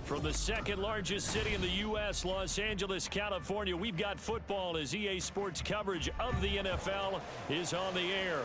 From the second largest city in the U.S., Los Angeles, California, we've got football as EA Sports coverage of the NFL is on the air.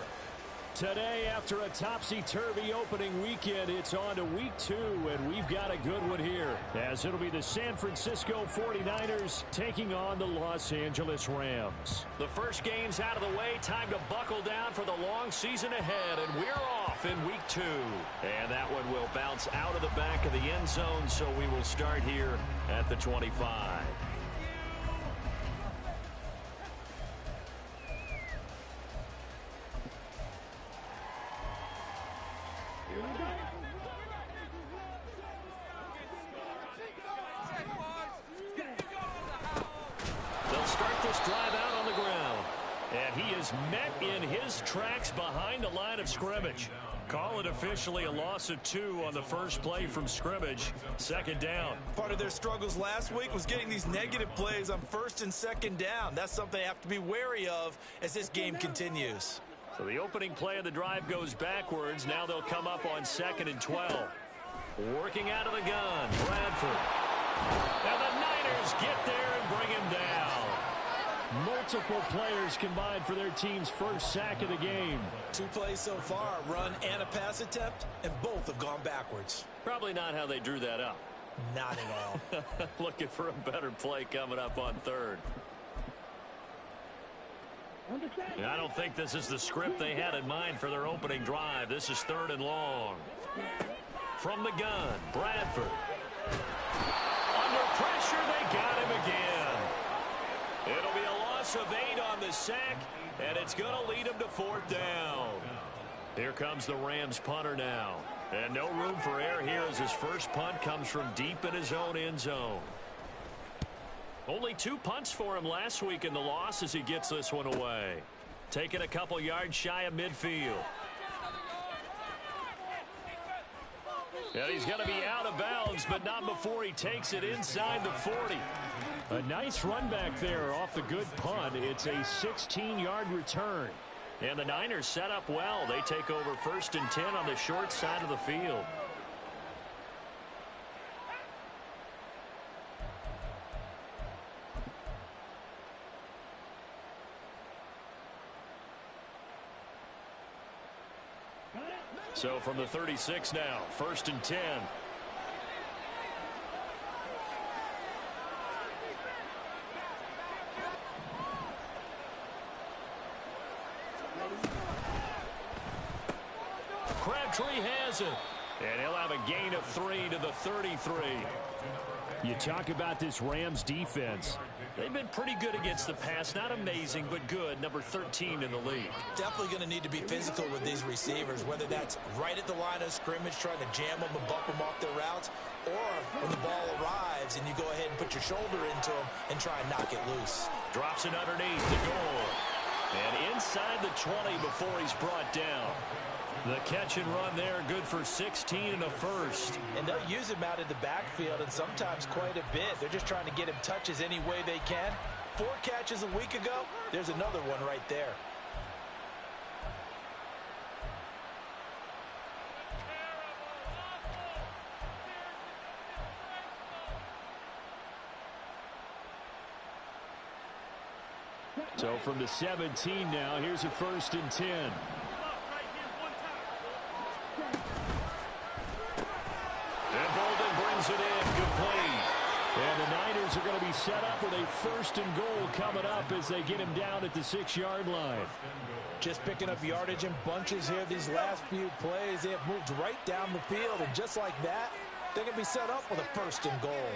Today, after a topsy-turvy opening weekend, it's on to week 2, and we've got a good one here, as it'll be the San Francisco 49ers taking on the Los Angeles Rams. The first game's out of the way, time to buckle down for the long season ahead, and we're off in week 2. And that one will bounce out of the back of the end zone, so we will start here at the 25. Met in his tracks behind the line of scrimmage. Call it officially a loss of 2 on the first play from scrimmage. Second down. Part of their struggles last week was getting these negative plays on first and second down. That's something they have to be wary of as this game continues. So the opening play of the drive goes backwards. Now they'll come up on 2nd and 12. Working out of the gun, Bradford. And the Niners get there and bring him down. Multiple players combined for their team's first sack of the game. 2 plays so far, run and a pass attempt, and both have gone backwards. Probably not how they drew that up. Not at all. Looking for a better play coming up on 3rd. I don't think this is the script they had in mind for their opening drive. This is 3rd and long. From the gun, Bradford. Under pressure, they got him again. It'll be a loss of 8 on the sack, and it's going to lead him to 4th down. Here comes the Rams punter now. And no room for error here as his first punt comes from deep in his own end zone. Only 2 punts for him last week in the loss as he gets this one away. Taking a couple yards shy of midfield. And he's going to be out of bounds, but not before he takes it inside the 40. A nice run back there off the good punt. It's a 16-yard return. And the Niners set up well. They take over 1st and 10 on the short side of the field. So from the 36 now, 1st and 10. Crabtree has it. And he'll have a gain of 3 to the 33. You talk about this Rams defense. They've been pretty good against the pass. Not amazing, but good. Number 13 in the league. Definitely going to need to be physical with these receivers, whether that's right at the line of scrimmage, trying to jam them and bump them off their routes, or when the ball arrives and you go ahead and put your shoulder into them and try and knock it loose. Drops it underneath the goal. And inside the 20 before he's brought down. The catch and run there, good for 16 and a first. And they'll use him out in the backfield, and sometimes quite a bit. They're just trying to get him touches any way they can. 4 catches a week ago, there's another one right there. So from the 17 now, here's a 1st and 10. It in, complete. And the Niners are going to be set up with a 1st and goal coming up as they get him down at the 6-yard line. Just picking up yardage in bunches here these last few plays. They have moved right down the field, and just like that, they're going to be set up with a 1st and goal.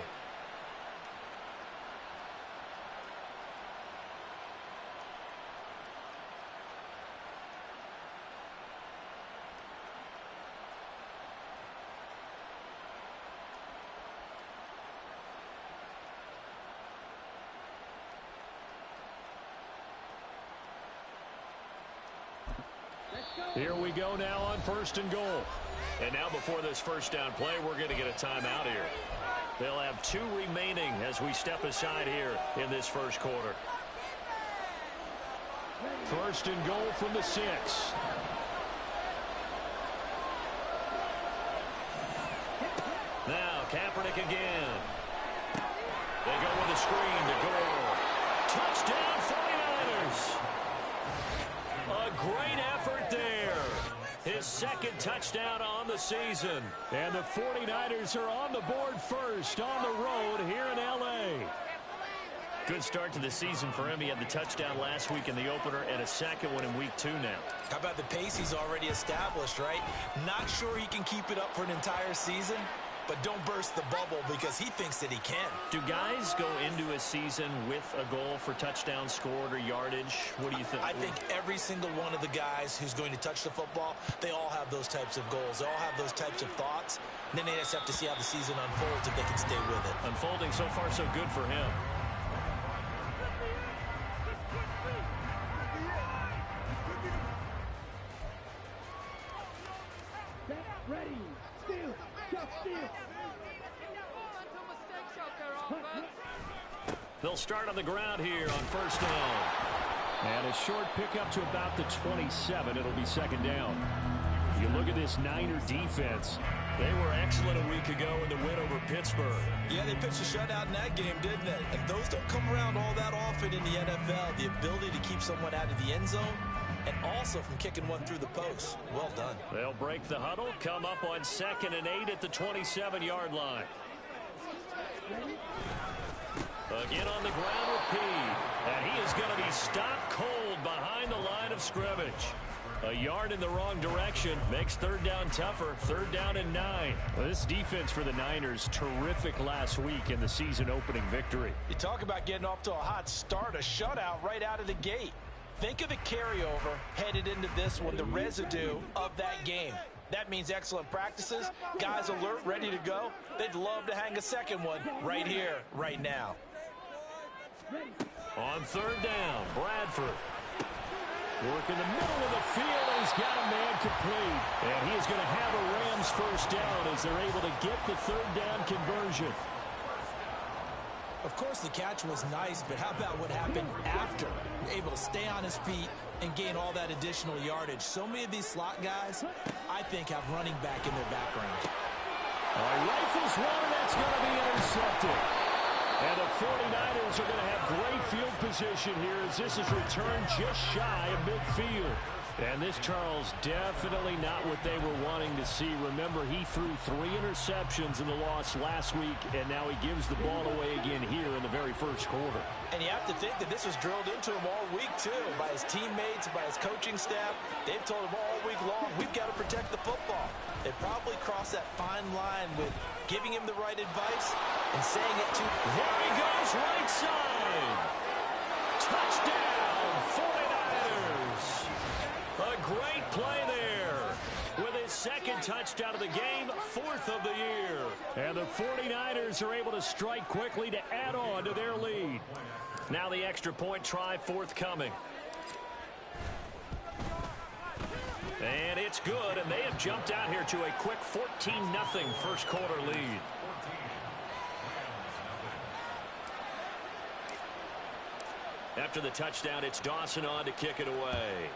Here we go now on 1st and goal. And now before this first down play, we're going to get a timeout here. They'll have 2 remaining as we step aside here in this first quarter. 1st and goal from the 6. Now Kaepernick kick again. They go with a screen to goal. Touchdown 49ers. A great effort there. His second touchdown on the season. And the 49ers are on the board first on the road here in L.A. Good start to the season for him. He had the touchdown last week in the opener and a second one in week 2 now. How about the pace he's already established, right? Not sure he can keep it up for an entire season, but don't burst the bubble because he thinks that he can. Do guys go into a season with a goal for touchdowns scored or yardage? What do you think? I think every single one of the guys who's going to touch the football, they all have those types of goals. They all have those types of thoughts. And then they just have to see how the season unfolds if they can stay with it. Unfolding so far so good for him. Ready, steal, steal. They'll start on the ground here on first down. And a short pickup to about the 27. It'll be second down. You look at this Niner defense. They were excellent a week ago in the win over Pittsburgh. Yeah, they pitched a shutout in that game, didn't they? And those don't come around all that often in the NFL. The ability to keep someone out of the end zone and also from kicking one through the post. Well done. They'll break the huddle, come up on 2nd and 8 at the 27-yard line. Again on the ground with P. And he is going to be stopped cold behind the line of scrimmage. A yard in the wrong direction makes third down tougher. Third down and 9. Well, this defense for the Niners, terrific last week in the season-opening victory. You talk about getting off to a hot start, a shutout right out of the gate. Think of the carryover headed into this one, the residue of that game. That means excellent practices, guys alert, ready to go. They'd love to hang a second one right here, right now. On third down, Bradford. Work in the middle of the field, and he's got a man complete. And he is going to have a Rams first down as they're able to get the third down conversion. Of course, the catch was nice, but how about what happened after? Able to stay on his feet and gain all that additional yardage. So many of these slot guys, I think, have running back in their background. Rifles one, and that's going to be intercepted. And the 49ers are going to have great field position here as this is returned just shy of midfield. And this, Charles, definitely not what they were wanting to see. Remember, he threw 3 interceptions in the loss last week, and now he gives the ball away again here in the very first quarter. And you have to think that this was drilled into him all week, too, by his teammates, by his coaching staff. They've told him all week long, we've got to protect the football. They probably crossed that fine line with giving him the right advice and saying it to him. There he goes, right side. Touchdown, 49ers. A great play there with his second touchdown of the game, 4th of the year. And the 49ers are able to strike quickly to add on to their lead. Now the extra point try forthcoming. And it's good, and they have jumped out here to a quick 14-0 first quarter lead. After the touchdown, it's Dawson on to kick it away.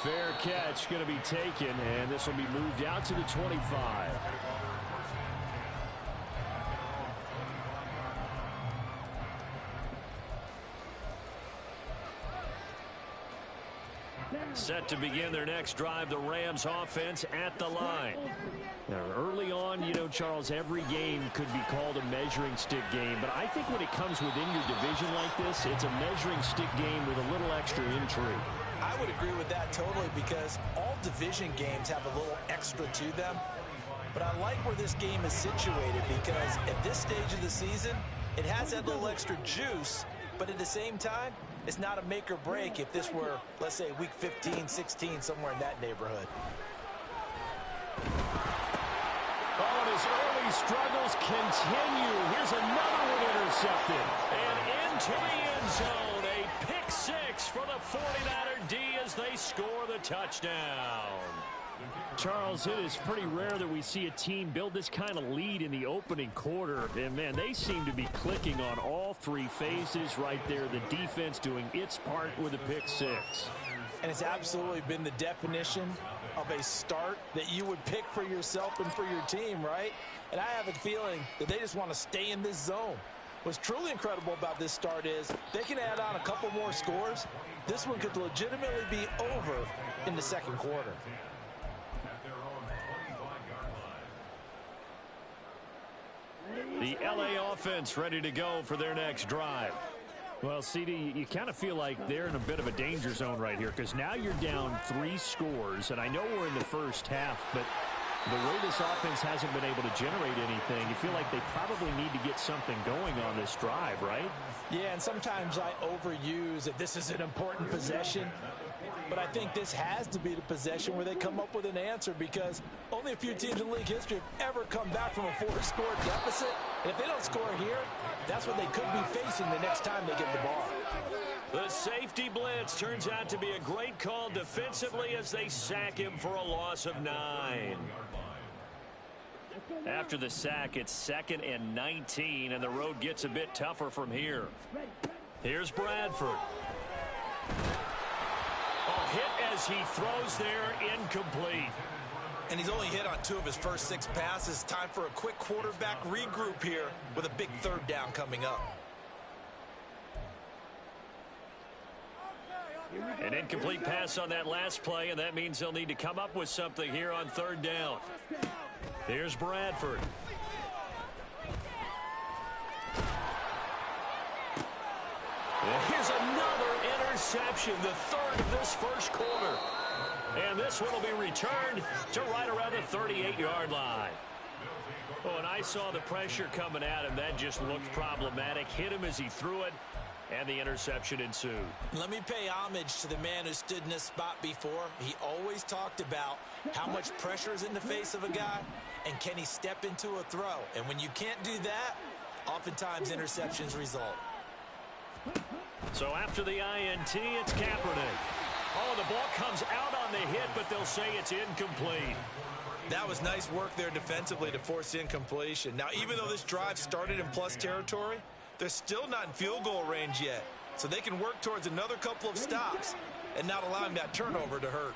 Fair catch going to be taken, and this will be moved out to the 25. Set to begin their next drive, the Rams offense at the line. Now, early on, you know, Charles, every game could be called a measuring stick game, but I think when it comes within your division like this, it's a measuring stick game with a little extra intrigue. I would agree with that totally because all division games have a little extra to them. But I like where this game is situated because at this stage of the season, it has that little extra juice, but at the same time, it's not a make or break if this were, let's say, week 15, 16, somewhere in that neighborhood. Oh, and his early struggles continue. Here's another one intercepted. And into the end zone, a pick 6 for the 49er D as they score the touchdown. Charles, it is pretty rare that we see a team build this kind of lead in the opening quarter. And, man, they seem to be clicking on all 3 phases right there. The defense doing its part with a pick 6. And it's absolutely been the definition of a start that you would pick for yourself and for your team, right? And I have a feeling that they just want to stay in this zone. What's truly incredible about this start is they can add on a couple more scores. This one could legitimately be over in the second quarter. The LA offense ready to go for their next drive. Well, CD, you kind of feel like they're in a bit of a danger zone right here because now you're down 3 scores, and I know we're in the first half, but the way this offense hasn't been able to generate anything, you feel like they probably need to get something going on this drive, right? Yeah, and sometimes I overuse that this is an important possession. But I think this has to be the possession where they come up with an answer because only a few teams in league history have ever come back from a 4-score deficit. And if they don't score here, that's what they could be facing the next time they get the ball. The safety blitz turns out to be a great call defensively as they sack him for a loss of 9. After the sack, it's 2nd and 19, and the road gets a bit tougher from here. Here's Bradford. A hit as he throws there, incomplete. And he's only hit on 2 of his first 6 passes. Time for a quick quarterback regroup here with a big 3rd down coming up. An incomplete pass on that last play, and that means they'll need to come up with something here on 3rd down. Here's Bradford. And here's another interception, the 3rd of this first quarter. And this one will be returned to right around the 38-yard line. Oh, and I saw the pressure coming at him. That just looked problematic. Hit him as he threw it, and the interception ensued. Let me pay homage to the man who stood in this spot before. He always talked about how much pressure is in the face of a guy, and can he step into a throw. And when you can't do that, oftentimes interceptions result. So after the INT, it's Kaepernick. Oh, the ball comes out on the hit, but they'll say it's incomplete. That was nice work there defensively to force incompletion. Now, even though this drive started in plus territory, they're still not in field goal range yet. So they can work towards another couple of stops and not allowing that turnover to hurt.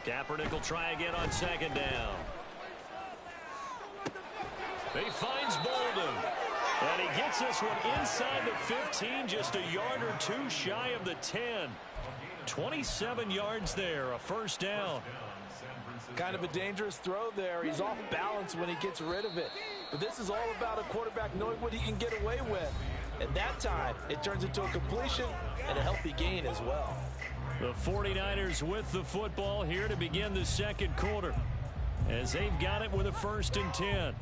Kaepernick will try again on 2nd down. He finds Bolden. And he gets this one inside the 15, just a yard or 2 shy of the 10. 27 yards there, a 1st down. Kind of a dangerous throw there. He's off balance when he gets rid of it. But this is all about a quarterback knowing what he can get away with. And that time, it turns into a completion and a healthy gain as well. The 49ers with the football here to begin the second quarter, as they've got it with a 1st and 10.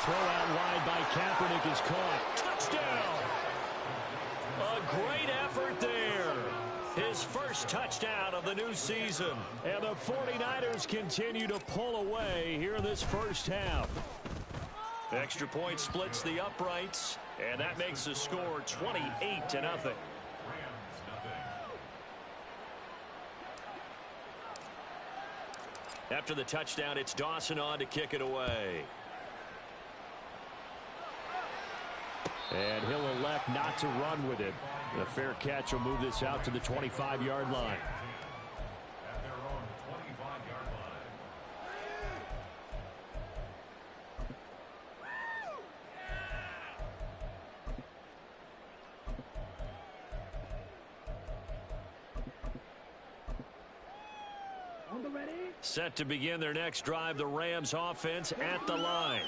Throw out wide by Kaepernick is caught. Touchdown! A great effort there. His first touchdown of the new season. And the 49ers continue to pull away here in this first half. Extra point splits the uprights, and that makes the score 28-0. After the touchdown, it's Dawson on to kick it away. And he'll elect not to run with it. The fair catch will move this out to the 25-yard line. Set to begin their next drive, the Rams offense at the line.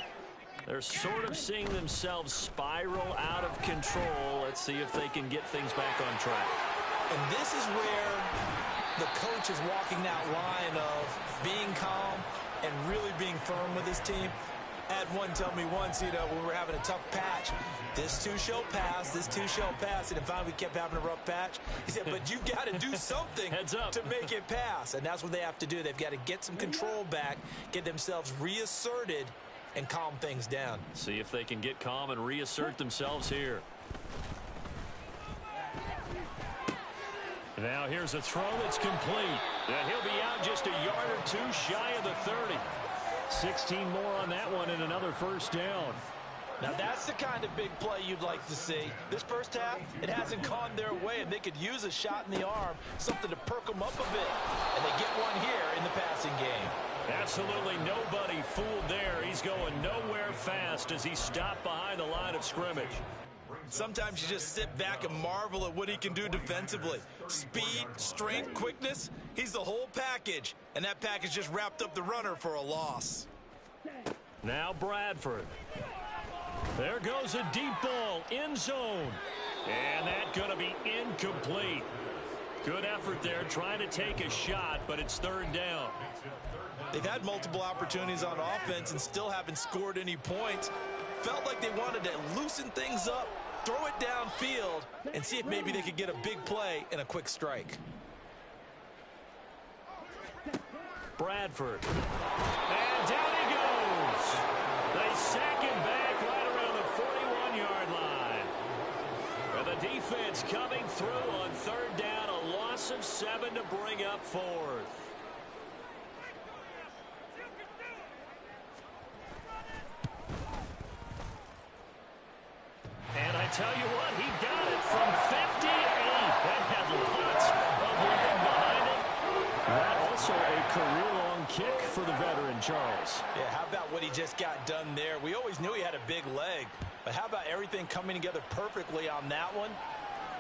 They're sort of seeing themselves spiral out of control. Let's see if they can get things back on track. And this is where the coach is walking that line of being calm and really being firm with his team. I had one tell me once, when we were having a tough patch, this too shall pass, this too shall pass. And finally we kept having a rough patch. He said, but you got to do something Heads up. to make it pass. And that's what they have to do. They've got to get some control back, get themselves reasserted, and calm things down. See if they can get calm and reassert themselves here. Now here's a throw that's complete. And he'll be out just a yard or two shy of the 30. 16 more on that one and another first down. Now that's the kind of big play you'd like to see. This first half, it hasn't gone their way, and they could use a shot in the arm, something to perk them up a bit. And they get one here in the passing game. Absolutely nobody fooled there. He's going nowhere fast as he stopped behind the line of scrimmage. Sometimes you just sit back and marvel at what he can do defensively. Speed, strength, quickness, he's the whole package. And that package just wrapped up the runner for a loss. Now Bradford. There goes a deep ball, end zone. And that's going to be incomplete. Good effort there trying to take a shot, but it's third down. They've had multiple opportunities on offense and still haven't scored any points. Felt like they wanted to loosen things up, throw it downfield, and see if maybe they could get a big play and a quick strike. Bradford. And down he goes. They sack him back right around the 41-yard line. And the defense coming through on third down, a loss of 7 to bring up fourth. And I tell you what, he got it from 58. That had lots of leg behind it. That also a career-long kick for the veteran, Charles. Yeah, how about what he just got done there? We always knew he had a big leg, but how about everything coming together perfectly on that one?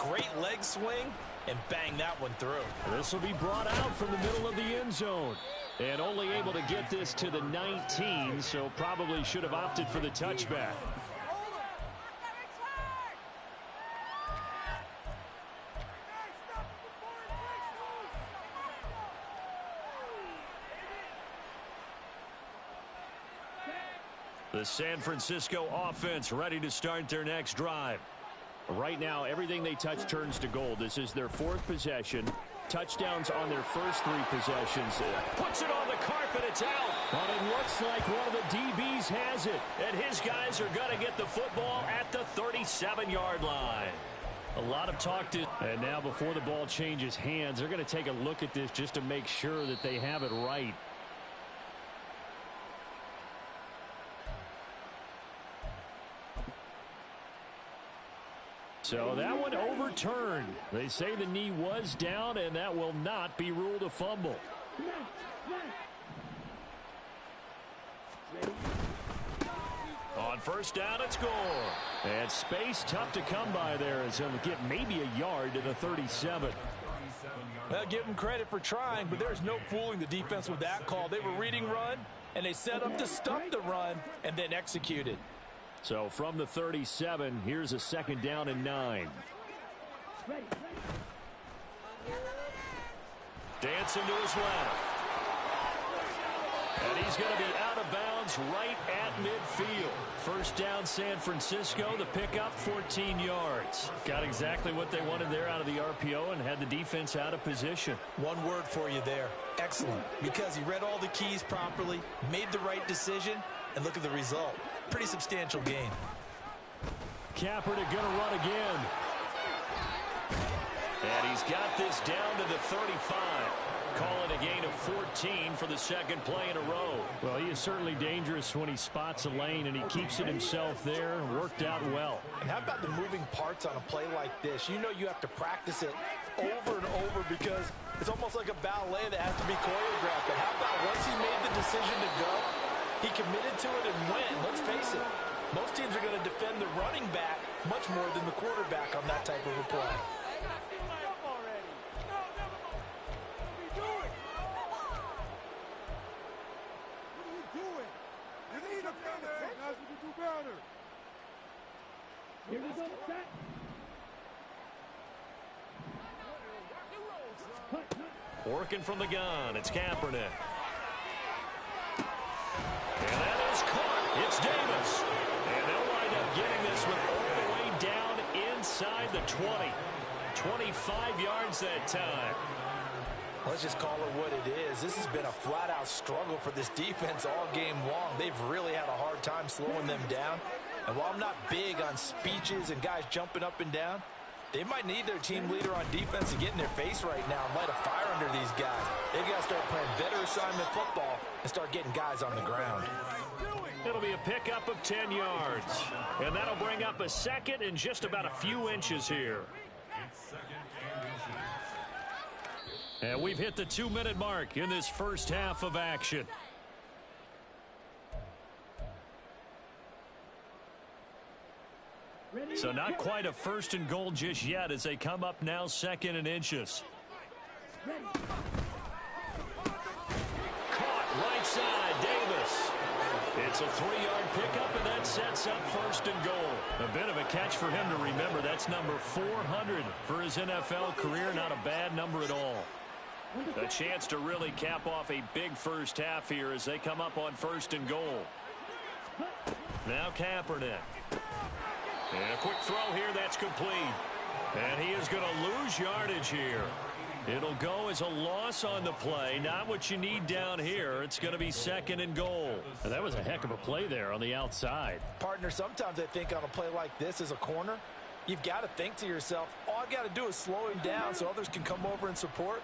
Great leg swing, and bang that one through. This will be brought out from the middle of the end zone. And only able to get this to the 19, so probably should have opted for the touchback. The San Francisco offense ready to start their next drive. Right now, everything they touch turns to gold. This is their fourth possession. Touchdowns on their first 3 possessions. Puts it on the carpet. It's out. But it looks like one of the DBs has it. And his guys are going to get the football at the 37-yard line. A lot of talk to... And now before the ball changes hands, they're going to take a look at this just to make sure that they have it right. So that one overturned. They say the knee was down, and that will not be ruled a fumble. On first down, it's score. And space tough to come by there as he'll get maybe a yard to the 37. Well, give them credit for trying, but there's no fooling the defense with that call. They were reading run, and they set up to stop the run and then executed. So from the 37, here's a second down and 9. Dancing to his left. And he's going to be out of bounds right at midfield. First down, San Francisco. The pickup, 14 yards. Got exactly what they wanted there out of the RPO and had the defense out of position. One word for you there. Excellent. Because he read all the keys properly, made the right decision, and look at the result. Pretty substantial gain. Kaepernick going to run again. And he's got this down to the 35. Calling a gain of 14 for the second play in a row. Well, he is certainly dangerous when he spots a lane, and he keeps it himself there. Worked out well. And how about the moving parts on a play like this? You know you have to practice it over and over because it's almost like a ballet that has to be choreographed. But how about once he made the decision to go, he committed to it and went. Let's face it, most teams are going to defend the running back much more than the quarterback on that type of a play. Here we go, set. Working from the gun, it's Kaepernick. And that is caught. It's Davis. And they'll wind up getting this one all the way down inside the 20. 25 yards that time. Let's just call it what it is. This has been a flat-out struggle for this defense all game long. They've really had a hard time slowing them down. And while I'm not big on speeches and guys jumping up and down, They might need their team leader on defense to get in their face right now and light a fire under these guys. They've got to start playing better assignment football and start getting guys on the ground. It'll be a pickup of 10 yards. And that'll bring up a second and just about a few inches here. And we've hit the 2-minute mark in this first half of action. So not quite a first and goal just yet as they come up now second and inches. Caught right side, Davis. It's a 3-yard pickup, and that sets up first and goal. A bit of a catch for him to remember. That's number 400 for his NFL career. Not a bad number at all. A chance to really cap off a big first half here as they come up on first and goal. Now Kaepernick. And a quick throw here, that's complete. And he is going to lose yardage here. It'll go as a loss on the play. Not what you need down here. It's going to be second and goal. And that was a heck of a play there on the outside. Partner, sometimes I think on a play like this as a corner, you've got to think to yourself, all I got to do is slow him down so others can come over and support.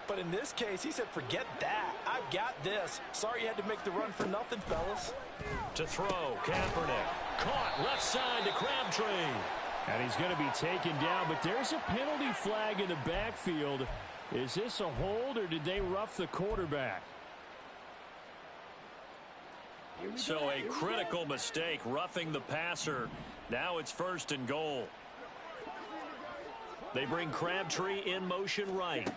But in this case, he said, forget that. I've got this. Sorry you had to make the run for nothing, fellas. To throw, Kaepernick. Caught left side to Crabtree. And he's going to be taken down, but there's a penalty flag in the backfield. Is this a hold, or did they rough the quarterback? So a critical mistake, roughing the passer. Now it's first and goal. They bring Crabtree in motion right.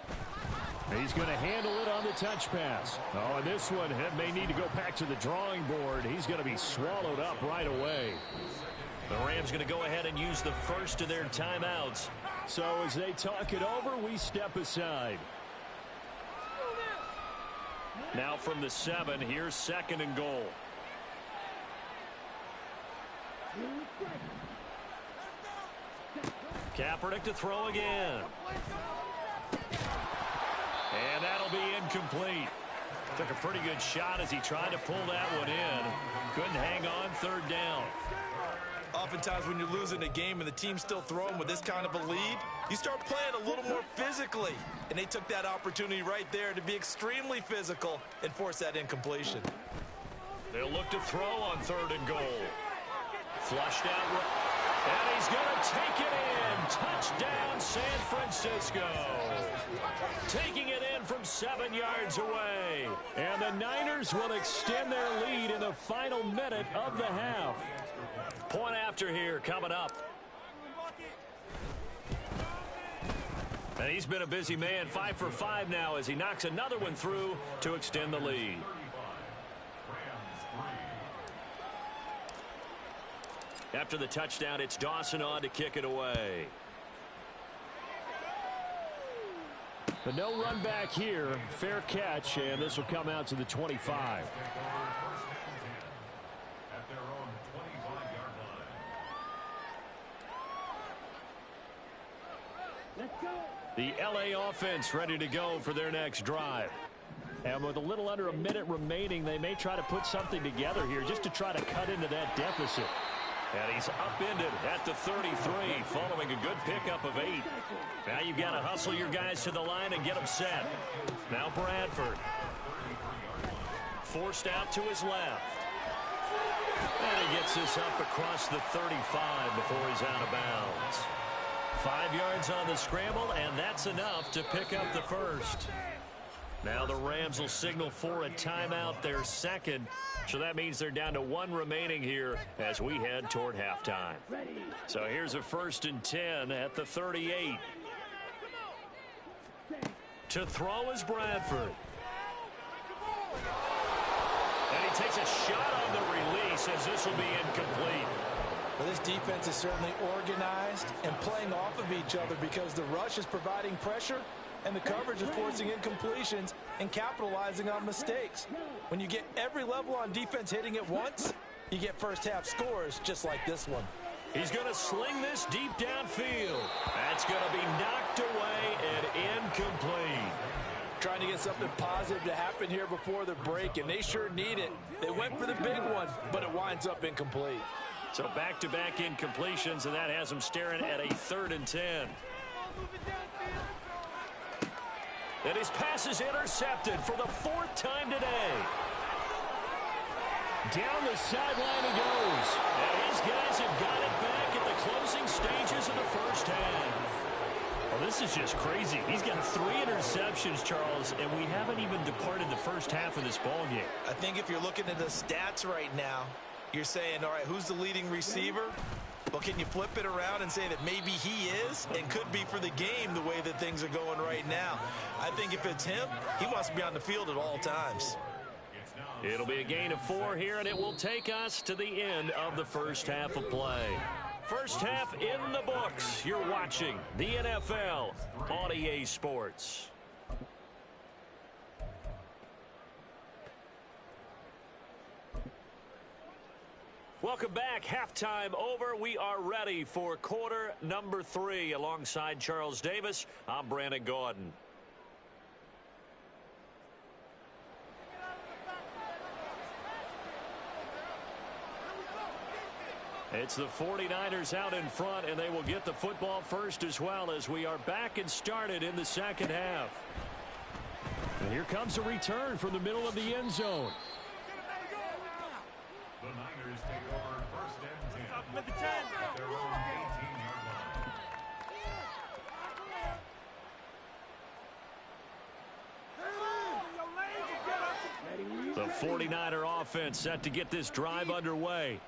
He's going to handle it on the touch pass. Oh, and this one may need to go back to the drawing board. He's going to be swallowed up right away. The Rams going to go ahead and use the first of their timeouts. So as they talk it over, we step aside. Now from the 7, here's second and goal. Kaepernick to throw again. And that'll be incomplete. Took a pretty good shot as he tried to pull that one in. Couldn't hang on third down. Oftentimes when you're losing a game and the team's still throwing with this kind of a lead, you start playing a little more physically. And they took that opportunity right there to be extremely physical and force that incompletion. They'll look to throw on third and goal. Flushed out. And he's going to take it in. Touchdown, San Francisco. Taking it in from 7 yards away. And the Niners will extend their lead in the final minute of the half. Point after here coming up. And he's been a busy man, 5 for 5 now as he knocks another one through to extend the lead. After the touchdown, it's Dawson on to kick it away. But no run back here. Fair catch, and this will come out to the 25. The LA offense ready to go for their next drive. And with a little under a minute remaining, they may try to put something together here just to try to cut into that deficit. And he's upended at the 33 following a good pickup of 8. Now you've got to hustle your guys to the line and get them set. Now Bradford. Forced out to his left. And he gets this up across the 35 before he's out of bounds. 5 yards on the scramble, and that's enough to pick up the first. Now the Rams will signal for a timeout, their second. So that means they're down to 1 remaining here as we head toward halftime. So here's a first and 10 at the 38. To throw is Bradford. And he takes a shot on the release as this will be incomplete. Well, this defense is certainly organized and playing off of each other because the rush is providing pressure and the coverage is forcing incompletions and capitalizing on mistakes. When you get every level on defense hitting at once, you get first half scores just like this one. He's going to sling this deep downfield. That's going to be knocked away and incomplete. Trying to get something positive to happen here before the break, and they sure need it. They went for the big one, but it winds up incomplete. So back-to-back incompletions, and that has him staring at a 3rd and 10. And his pass is intercepted for the 4th time today. Down the sideline he goes. And his guys have got it back at the closing stages of the first half. Well, this is just crazy. He's got 3 interceptions, Charles, and we haven't even departed the first half of this ballgame. I think if you're looking at the stats right now, you're saying, all right, who's the leading receiver? Well, can you flip it around and say that maybe he is and could be for the game the way that things are going right now? I think if it's him, he must be on the field at all times. It'll be a gain of 4 here, and it will take us to the end of the first half of play. First half in the books. You're watching the NFL on EA Sports. Welcome back. Halftime over. We are ready for quarter number 3. Alongside Charles Davis, I'm Brandon Gaudin. It's the 49ers out in front, and they will get the football first as well as we are back and started in the second half. And here comes a return from the middle of the end zone. The Niners take over 1st and 10. Stop him at the 10. Their own 18-yard line. The 49er offense set to get this drive underway.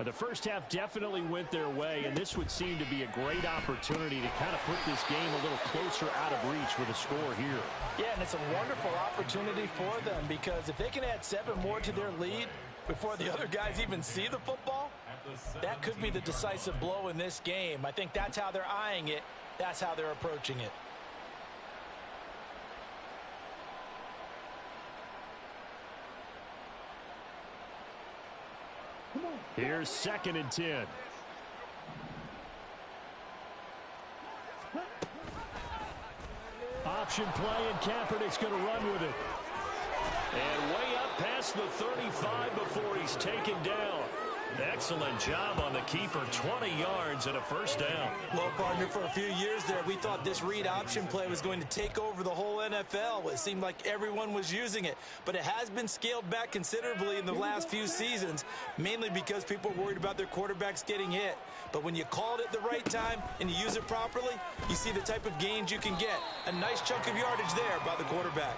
The first half definitely went their way, and this would seem to be a great opportunity to kind of put this game a little closer out of reach with a score here. Yeah, and it's a wonderful opportunity for them because if they can add 7 more to their lead before the other guys even see the football, that could be the decisive blow in this game. I think that's how they're eyeing it. That's how they're approaching it. Here's 2nd and 10. Option play, and Kaepernick's going to run with it. And way up past the 35 before he's taken down. Excellent job on the keeper. 20 yards and a first down. Well, partner, for a few years there, we thought this read option play was going to take over the whole NFL. It seemed like everyone was using it. But it has been scaled back considerably in the last few seasons, mainly because people are worried about their quarterbacks getting hit. But when you call it at the right time and you use it properly, you see the type of gains you can get. A nice chunk of yardage there by the quarterback.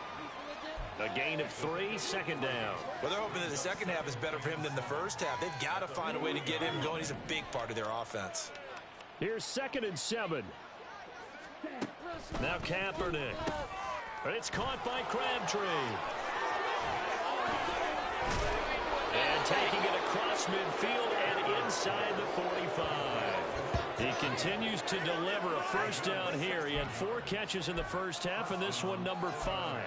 A gain of 3, 2nd down. Well, they're hoping that the second half is better for him than the first half. They've got to find a way to get him going. He's a big part of their offense. Here's 2nd and 7. Now Kaepernick. But it's caught by Crabtree. And taking it across midfield and inside the 45. He continues to deliver a first down here. He had 4 catches in the first half, and this one number 5.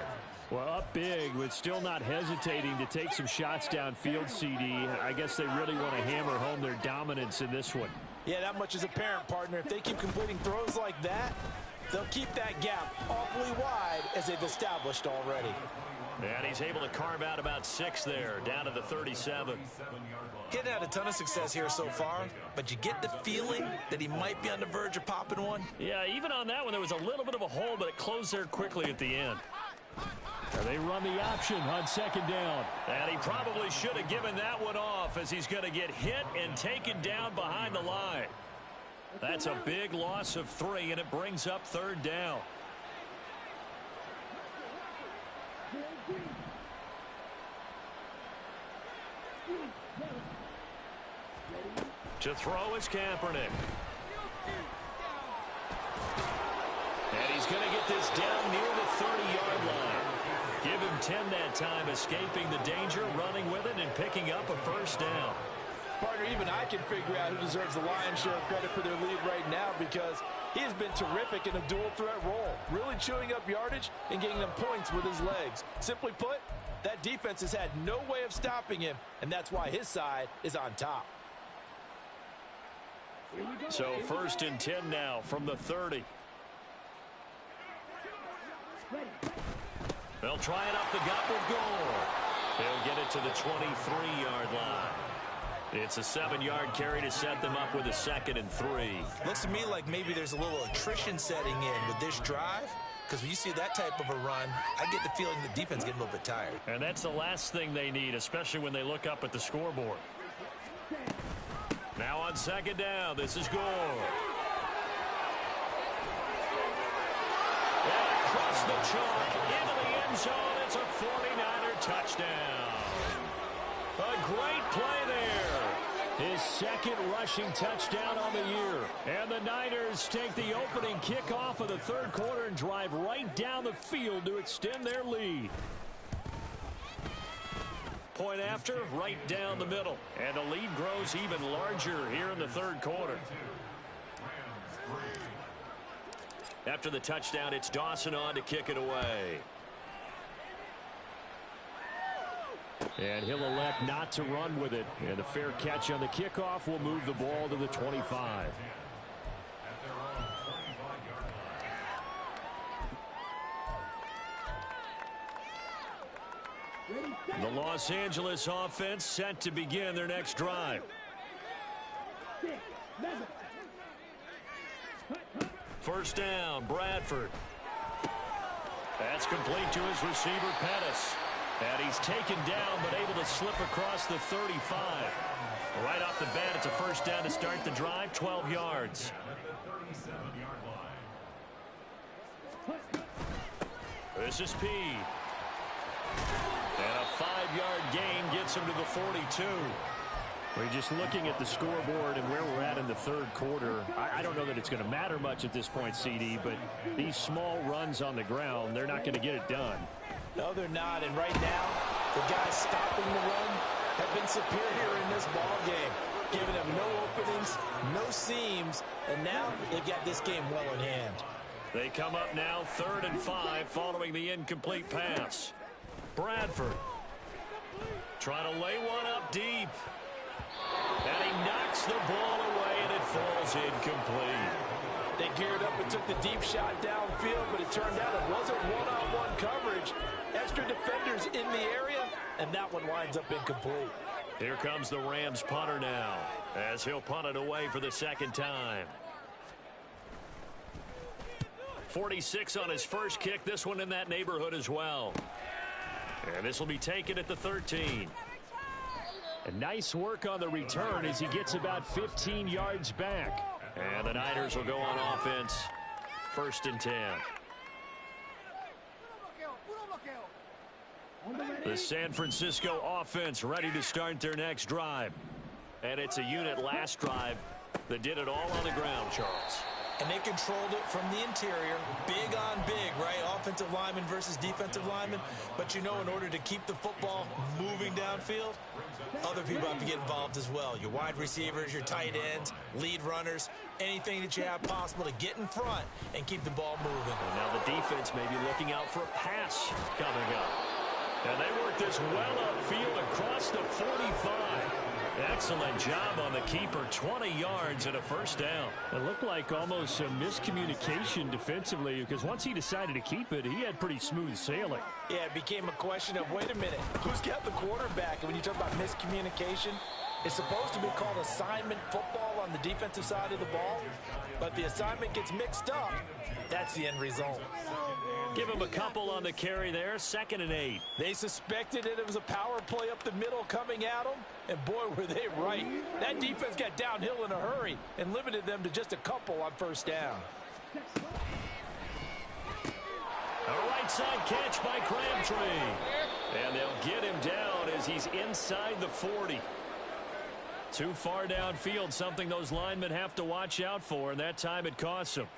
Well, up big, but still not hesitating to take some shots downfield, CD. I guess they really want to hammer home their dominance in this one. Yeah, that much is apparent, partner. If they keep completing throws like that, they'll keep that gap awfully wide as they've established already. And he's able to carve out about 6 there, down to the 37. Getting had a ton of success here so far, but you get the feeling that he might be on the verge of popping one. Yeah, even on that one, there was a little bit of a hole, but it closed there quickly at the end. They run the option on 2nd down. And he probably should have given that one off as he's going to get hit and taken down behind the line. That's a big loss of 3, and it brings up 3rd down. To throw is Kaepernick. And he's going to get this down near the 30-yard line. Give him 10 that time, escaping the danger, running with it, and picking up a first down. Partner, even I can figure out who deserves the lion's share of credit for their lead right now because he has been terrific in a dual threat role, really chewing up yardage and getting them points with his legs. Simply put, that defense has had no way of stopping him, and that's why his side is on top. So 1st and 10 now from the 30. They'll try it up the gut with goal. They'll get it to the 23-yard line. It's a 7-yard carry to set them up with a 2nd and 3. Looks to me like maybe there's a little attrition setting in with this drive. Because when you see that type of a run, I get the feeling the defense getting a little bit tired. And that's the last thing they need, especially when they look up at the scoreboard. Now on 2nd down, this is Gore. And across the chalk, into the end zone, it's a 49er touchdown. A great play there. His 2nd rushing touchdown on the year. And the Niners take the opening kickoff of the 3rd quarter and drive right down the field to extend their lead. Point after, right down the middle. And the lead grows even larger here in the 3rd quarter. After the touchdown, it's Dawson on to kick it away. And he'll elect not to run with it. And a fair catch on the kickoff will move the ball to the 25. The Los Angeles offense set to begin their next drive. 1st down, Bradford. That's complete to his receiver, Pettis. And he's taken down, but able to slip across the 35. Right off the bat, it's a 1st down to start the drive, 12 yards. This is P. And a 5-yard gain gets him to the 42. We're just looking at the scoreboard and where we're at in the 3rd quarter. I don't know that it's going to matter much at this point, CD, but these small runs on the ground, they're not going to get it done. No, they're not. And right now, the guys stopping the run have been superior in this ball game, giving them no openings, no seams, and now they've got this game well in hand. They come up now 3rd and 5 following the incomplete pass. Bradford trying to lay one up deep. And he knocks the ball away, and it falls incomplete. They geared up and took the deep shot downfield, but it turned out it wasn't one-on-one coverage. Extra defenders in the area, and that one winds up incomplete. Here comes the Rams punter now, as he'll punt it away for the 2nd time. 46 on his first kick, this one in that neighborhood as well. And this will be taken at the 13. And nice work on the return as he gets about 15 yards back. And the Niners will go on offense. 1st and 10. The San Francisco offense ready to start their next drive. And it's a unit last drive that did it all on the ground, Charles. And they controlled it from the interior. Big on big, right? Offensive lineman versus defensive lineman. But, you know, in order to keep the football moving downfield, other people have to get involved as well. Your wide receivers, your tight ends, lead runners, anything that you have possible to get in front and keep the ball moving. And now the defense may be looking out for a pass coming up. And they work this well upfield across the 45. Excellent job on the keeper. 20 yards and a 1st down. It looked like almost a miscommunication defensively because once he decided to keep it, he had pretty smooth sailing. Yeah, it became a question of, wait a minute, who's got the quarterback? And when you talk about miscommunication, it's supposed to be called assignment football on the defensive side of the ball. But the assignment gets mixed up. That's the end result. Give him a couple on the carry there. 2nd and 8. They suspected it was a power play up the middle coming at them. And boy, were they right. That defense got downhill in a hurry and limited them to just a couple on 1st down. A right side catch by Crabtree. And they'll get him down as he's inside the 40. Too far downfield, something those linemen have to watch out for, and that time it costs them.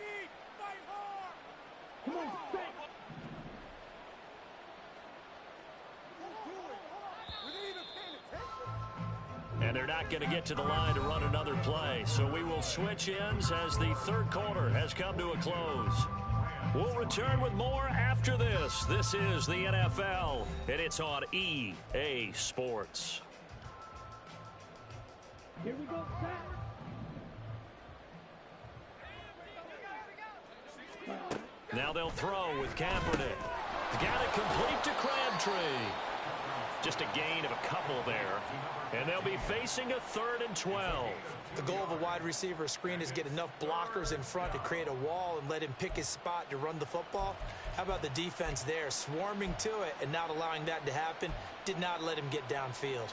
And they're not going to get to the line to run another play. So we will switch ends as the 3rd quarter has come to a close. We'll return with more after this. This is the NFL, and it's on EA Sports. Here we go, Now they'll throw with Kaepernick. Got it complete to Crabtree. Just a gain of a couple there. And they'll be facing a 3rd and 12. The goal of a wide receiver screen is get enough blockers in front to create a wall and let him pick his spot to run the football. How about the defense there, swarming to it and not allowing that to happen? Did not let him get downfield.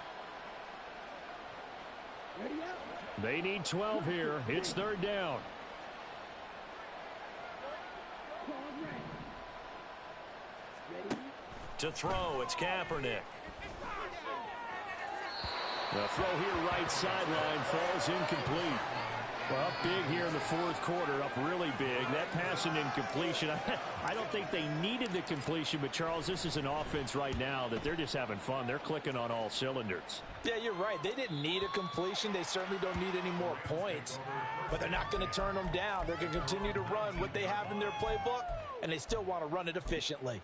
They need 12 here. It's 3rd down. To throw, it's Kaepernick. The throw here right sideline falls incomplete. Well, up big here in the 4th quarter, up really big. That pass and incompletion, I don't think they needed the completion, but Charles, this is an offense right now that they're just having fun. They're clicking on all cylinders. Yeah, you're right. They didn't need a completion. They certainly don't need any more points, but they're not going to turn them down. They're going to continue to run what they have in their playbook, and they still want to run it efficiently.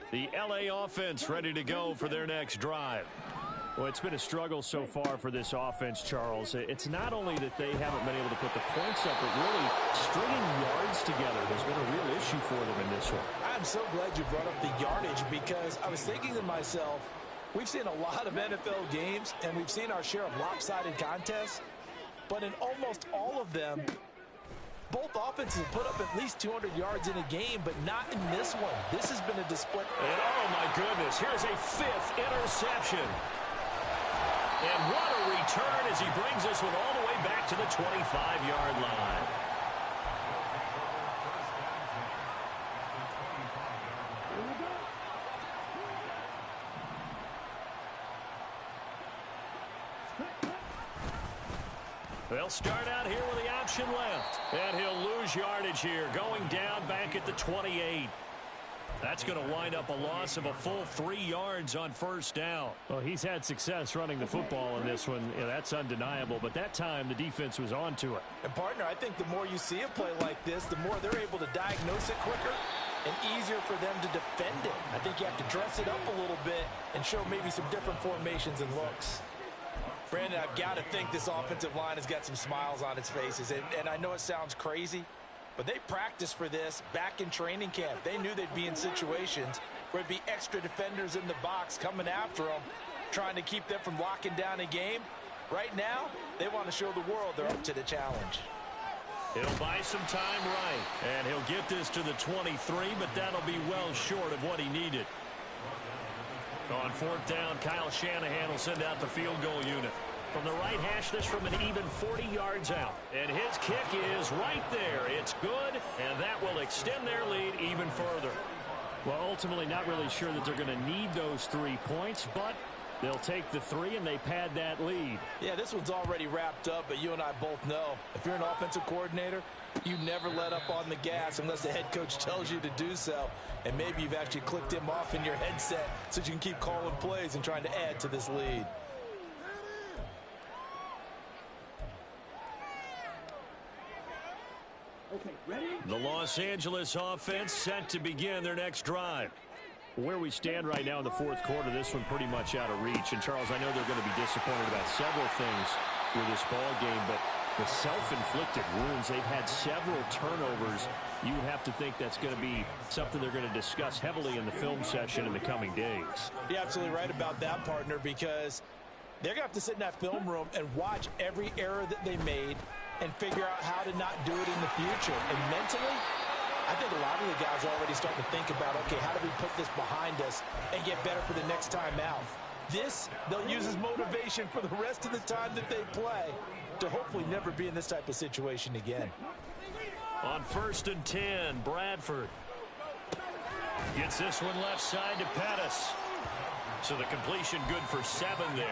The LA offense ready to go for their next drive. Well, it's been a struggle so far for this offense, Charles. It's not only that they haven't been able to put the points up, but really stringing yards together has been a real issue for them in this one. I'm so glad you brought up the yardage because I was thinking to myself, we've seen a lot of NFL games and we've seen our share of lopsided contests, but in almost all of them, both offenses have put up at least 200 yards in a game, but not in this one. This has been a display. And oh my goodness, here's a 5th interception. And what a return as he brings this one all the way back to the 25-yard line. They'll start out here with the option left. And he'll lose yardage here, going down back at the 28. That's going to wind up a loss of a full 3 yards on 1st down. Well, he's had success running the football in this one. Yeah, that's undeniable. But that time, the defense was on to it. And, partner, I think the more you see a play like this, the more they're able to diagnose it quicker and easier for them to defend it. I think you have to dress it up a little bit and show maybe some different formations and looks. Brandon, I've got to think this offensive line has got some smiles on its faces. And I know it sounds crazy, but they practiced for this back in training camp. They knew they'd be in situations where it'd be extra defenders in the box coming after them, trying to keep them from locking down a game. Right now, they want to show the world they're up to the challenge. He'll buy some time right, and he'll get this to the 23, but that'll be well short of what he needed. On 4th down, Kyle Shanahan will send out the field goal unit. From the right hash, this from an even 40 yards out. And his kick is right there. It's good, and that will extend their lead even further. Well, ultimately, not really sure that they're going to need those 3 points, but they'll take the 3 and they pad that lead. Yeah, this one's already wrapped up, but you and I both know if you're an offensive coordinator, you never let up on the gas unless the head coach tells you to do so. And maybe you've actually clicked him off in your headset so you can keep calling plays and trying to add to this lead. Okay, ready? The Los Angeles offense set to begin their next drive. Where we stand right now in the 4th quarter, this one pretty much out of reach. And, Charles, I know they're going to be disappointed about several things with this ball game, but the self-inflicted wounds, they've had several turnovers. You would have to think that's going to be something they're going to discuss heavily in the film session in the coming days. You're absolutely right about that, partner, because they're going to have to sit in that film room and watch every error that they made and figure out how to not do it in the future. And mentally, I think a lot of the guys are already starting to think about, okay, how do we put this behind us and get better for the next time out? This, they'll use as motivation for the rest of the time that they play to hopefully never be in this type of situation again. On 1st and 10, Bradford gets this one left side to Pettis. So the completion good for 7 there,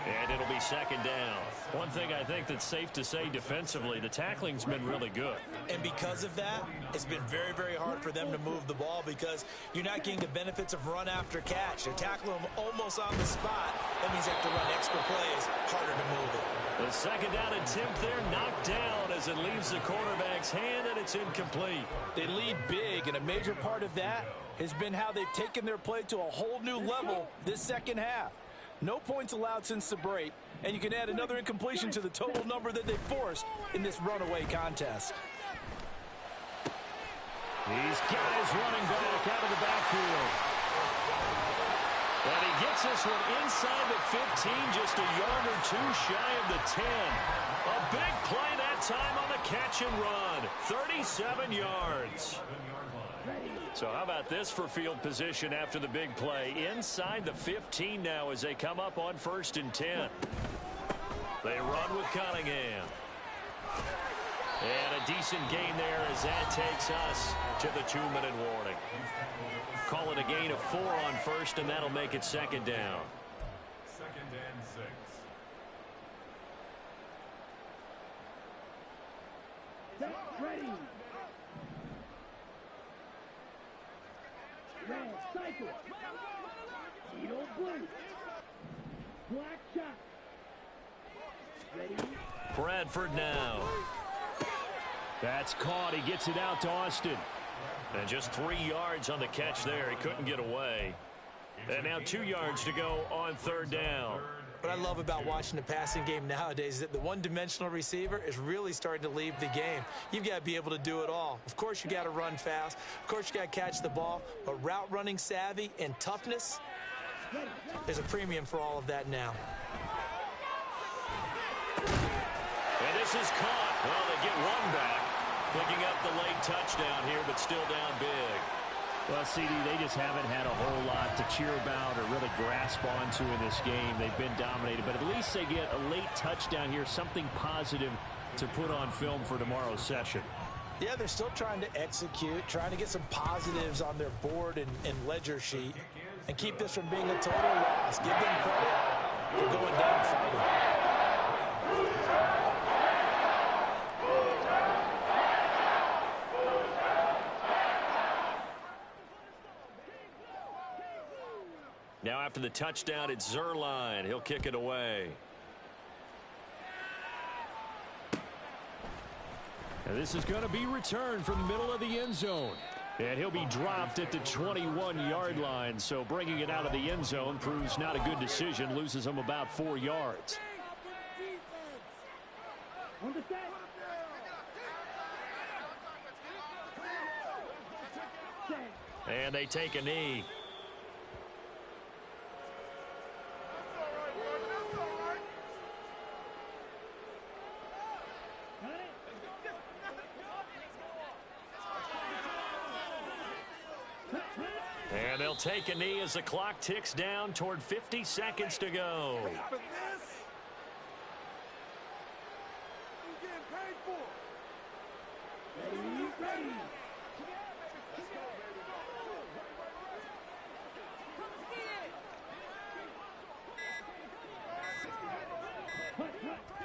and it'll be 2nd down. One thing I think that's safe to say defensively, the tackling's been really good. And because of that, it's been very, very hard for them to move the ball because you're not getting the benefits of run after catch. They're tackling them almost on the spot. That means they have to run extra plays, harder to move it. The 2nd down attempt there knocked down as it leaves the quarterback's hand, and it's incomplete. They lead big, and a major part of that has been how they've taken their play to a whole new level this second half. No points allowed since the break, and you can add another incompletion to the total number that they forced in this runaway contest. These guys running back out of the backfield. And he gets this one inside the 15, just a yard or two shy of the 10. A big play that time on the catch and run. 37 yards. So how about this for field position after the big play? Inside the 15 now as they come up on 1st and 10. They run with Cunningham. And a decent gain there as that takes us to the 2-minute warning. Call it a gain of 4 on 1st, and that'll make it 2nd down. 2nd and 6. Set, ready. Red, cycle. Cheeto blue. Black shot. Ready. Bradford now. That's caught. He gets it out to Austin. And just 3 yards on the catch there. He couldn't get away. And now 2 yards to go on 3rd down. What I love about watching the passing game nowadays is that the one-dimensional receiver is really starting to leave the game. You've got to be able to do it all. Of course, you got to run fast. Of course, you got to catch the ball. But route running savvy and toughness, there's a premium for all of that now. And this is caught. Well, they get one back. Picking up the late touchdown here, but still down big. Well, CD, they just haven't had a whole lot to cheer about or really grasp onto in this game. They've been dominated, but at least they get a late touchdown here, something positive to put on film for tomorrow's session. Yeah, they're still trying to execute, trying to get some positives on their board and ledger sheet, and keep this from being a total loss. Give them credit for going down fighting. Now after the touchdown, it's Zerline. He'll kick it away. And this is going to be returned from the middle of the end zone. And he'll be dropped at the 21-yard line. So bringing it out of the end zone proves not a good decision. Loses him about 4 yards. On the set. Set. And they take a knee. And they'll take a knee as the clock ticks down toward 50 seconds to go.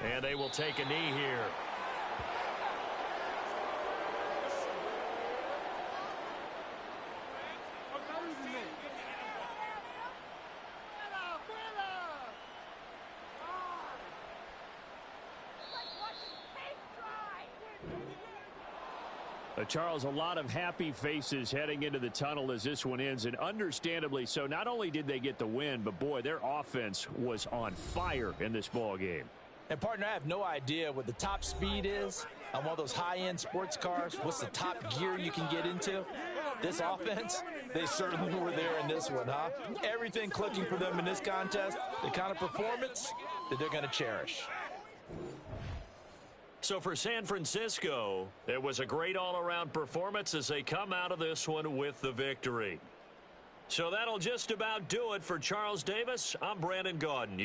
And they will take a knee here. Charles, a lot of happy faces heading into the tunnel as this one ends, and understandably so. Not only did they get the win, but boy, their offense was on fire in this ball game. And partner, I have no idea what the top speed is on one of those high-end sports cars. What's the top gear you can get into? This offense, they certainly were there in this one, huh? Everything clicking for them in this contest, the kind of performance that they're going to cherish. So for San Francisco, it was a great all-around performance as they come out of this one with the victory. So that'll just about do it for Charles Davis. I'm Brandon Gaudin.